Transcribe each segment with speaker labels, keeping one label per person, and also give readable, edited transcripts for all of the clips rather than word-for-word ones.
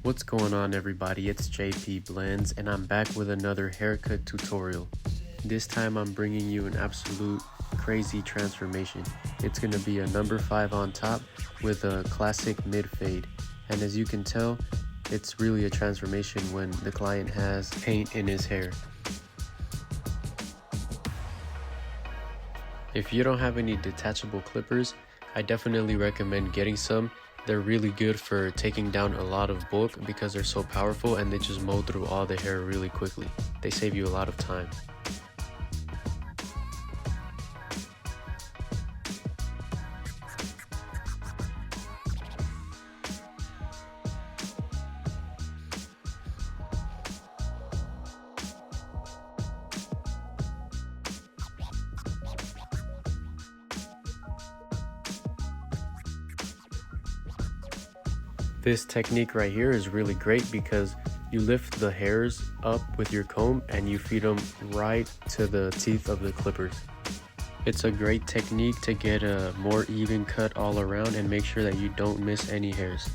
Speaker 1: What's going on, everybody? It's JP Blends and I'm back with another haircut tutorial. This time I'm bringing you an absolute crazy transformation. It's going to be a number 5 on top with a classic mid fade, and as you can tell, it's really a transformation when the client has paint in his hair. If you don't have any detachable clippers, I definitely recommend getting some. They're really good for taking down a lot of bulk because they're so powerful and they just mow through all the hair really quickly. They save you a lot of time. This technique right here is really great because you lift the hairs up with your comb and you feed them right to the teeth of the clippers. It's a great technique to get a more even cut all around and make sure that you don't miss any hairs.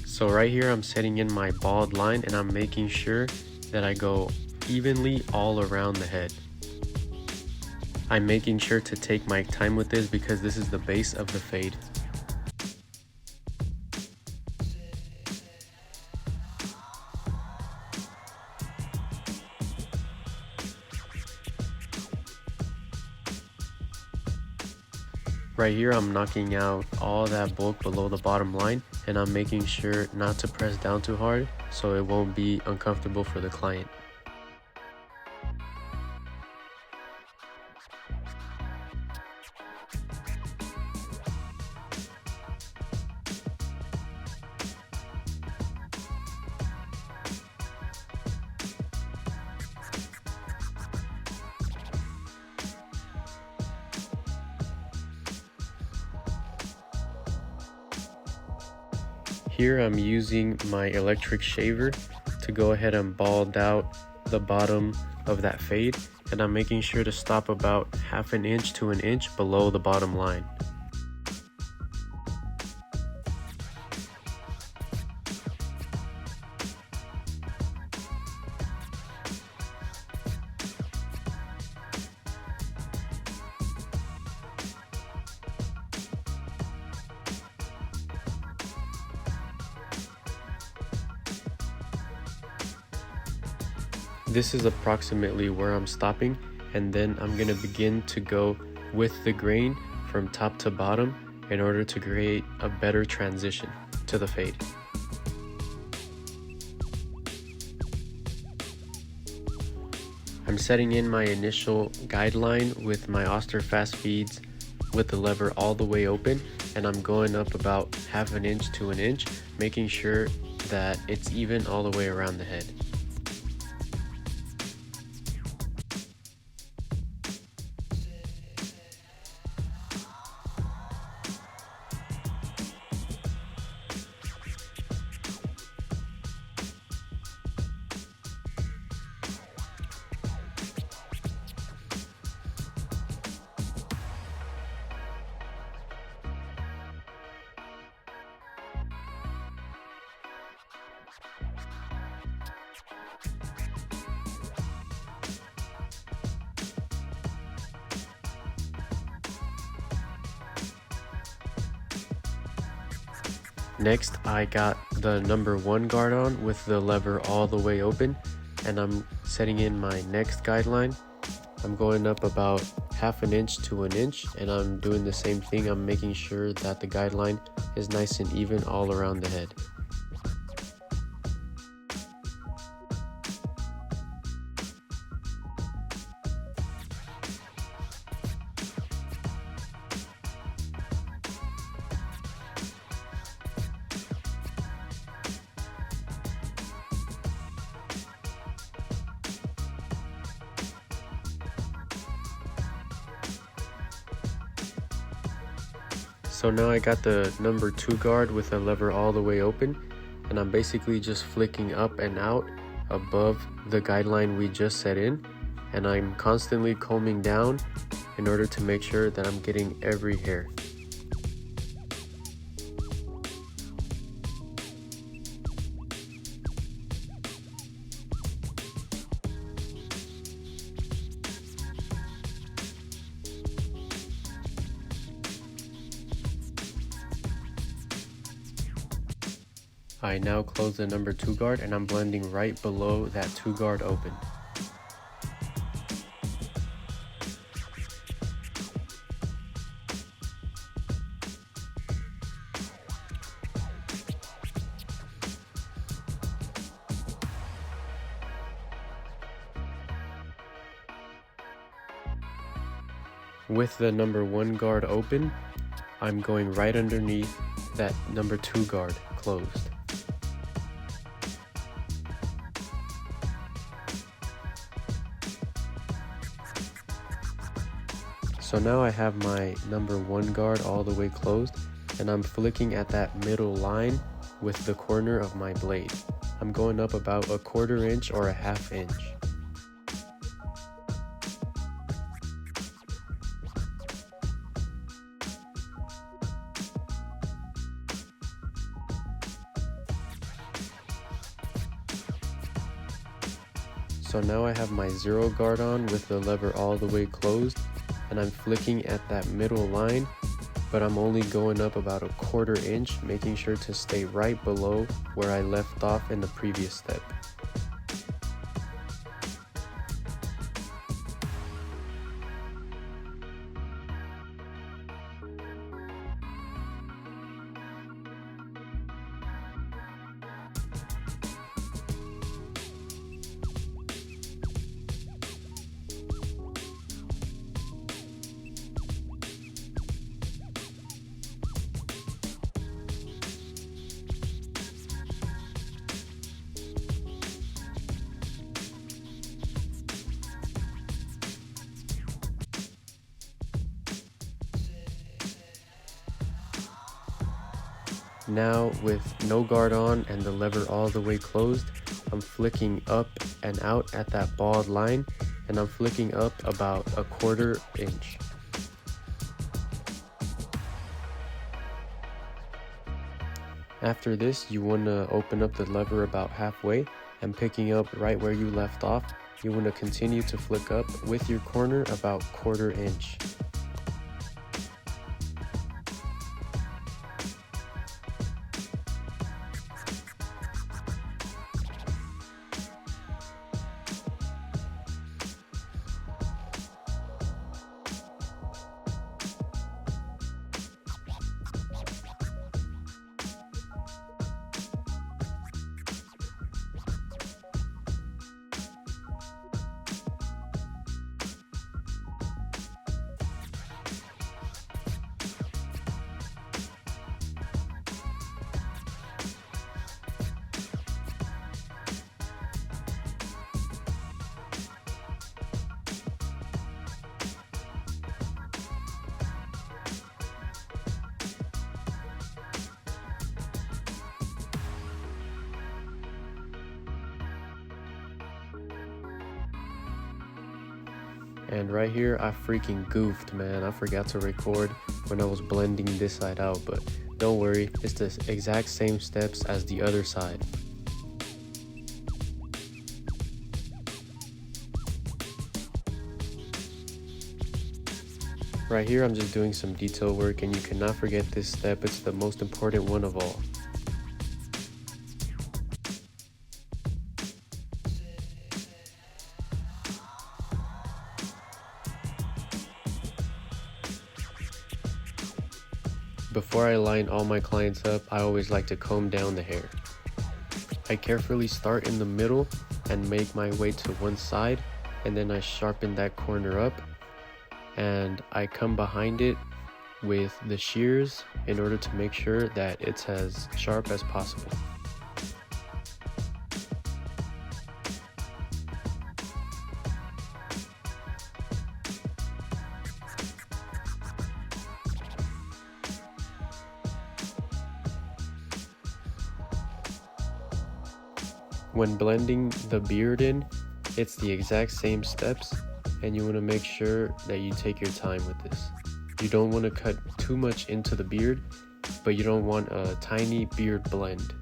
Speaker 1: So right here I'm setting in my bald line and I'm making sure that I go evenly all around the head. I'm making sure to take my time with this because this is the base of the fade. Right here I'm knocking out all that bulk below the bottom line, and I'm making sure not to press down too hard so it won't be uncomfortable for the client. Here I'm using my electric shaver to go ahead and bald out the bottom of that fade, and I'm making sure to stop about 1/2 inch to 1 inch below the bottom line. This is approximately where I'm stopping, and then I'm going to begin to go with the grain from top to bottom in order to create a better transition to the fade. I'm setting in my initial guideline with my Oster Fast Feeds with the lever all the way open, and I'm going up about 1/2 inch to 1 inch, making sure that it's even all the way around the head. Next, I got the number 1 guard on with the lever all the way open, and I'm setting in my next guideline. I'm going up about 1/2 inch to 1 inch, and I'm doing the same thing. I'm making sure that the guideline is nice and even all around the head. So now I got the number 2 guard with the lever all the way open, and I'm basically just flicking up and out above the guideline we just set in, and I'm constantly combing down in order to make sure that I'm getting every hair. I now close the number 2 guard and I'm blending right below that 2 guard open. With the number 1 guard open, I'm going right underneath that number 2 guard closed. So now I have my number 1 guard all the way closed, and I'm flicking at that middle line with the corner of my blade. I'm going up about a 1/4 inch or a 1/2 inch. So now I have my 0 guard on with the lever all the way closed, and I'm flicking at that middle line, but I'm only going up about a 1/4 inch, making sure to stay right below where I left off in the previous step. Now, with no guard on and the lever all the way closed, I'm flicking up and out at that bald line, and I'm flicking up about a 1/4 inch. After this, you want to open up the lever about halfway, and picking up right where you left off, you want to continue to flick up with your corner about 1/4 inch. And right here, I freaking goofed, man. I forgot to record when I was blending this side out, but don't worry, it's the exact same steps as the other side. Right here, I'm just doing some detail work, and you cannot forget this step. It's the most important one of all. Before I line all my clients up, I always like to comb down the hair. I carefully start in the middle and make my way to one side, and then I sharpen that corner up, and I come behind it with the shears in order to make sure that it's as sharp as possible. When blending the beard in, it's the exact same steps, and you want to make sure that you take your time with this. You don't want to cut too much into the beard, but you don't want a tiny beard blend.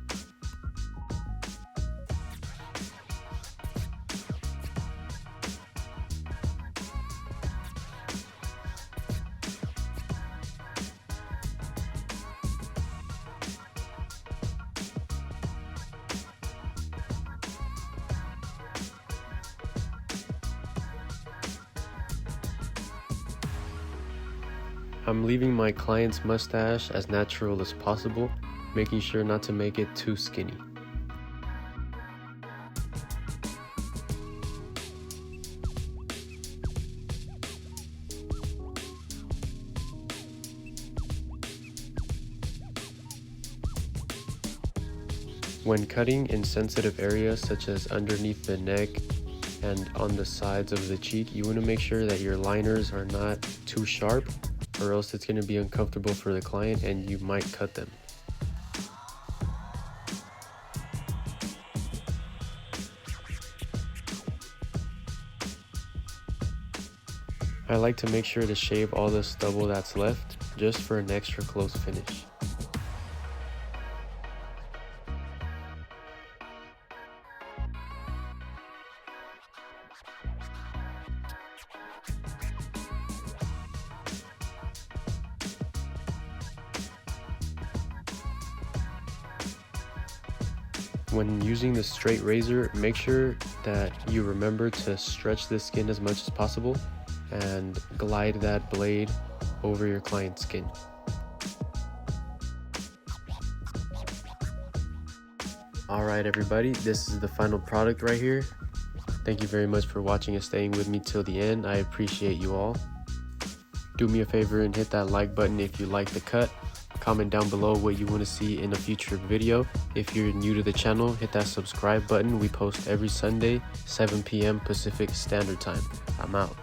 Speaker 1: I'm leaving my client's mustache as natural as possible, making sure not to make it too skinny. When cutting in sensitive areas such as underneath the neck and on the sides of the cheek, you want to make sure that your liners are not too sharp, or else it's going to be uncomfortable for the client and you might cut them. I like to make sure to shave all the stubble that's left, just for an extra close finish. When using the straight razor, make sure that you remember to stretch the skin as much as possible and glide that blade over your client's skin. Alright everybody, this is the final product right here. Thank you very much for watching and staying with me till the end. I appreciate you all. Do me a favor and hit that like button if you like the cut. Comment down below what you want to see in a future video. If you're new to the channel, hit that subscribe button. We post every Sunday, 7 p.m. Pacific Standard Time. I'm out.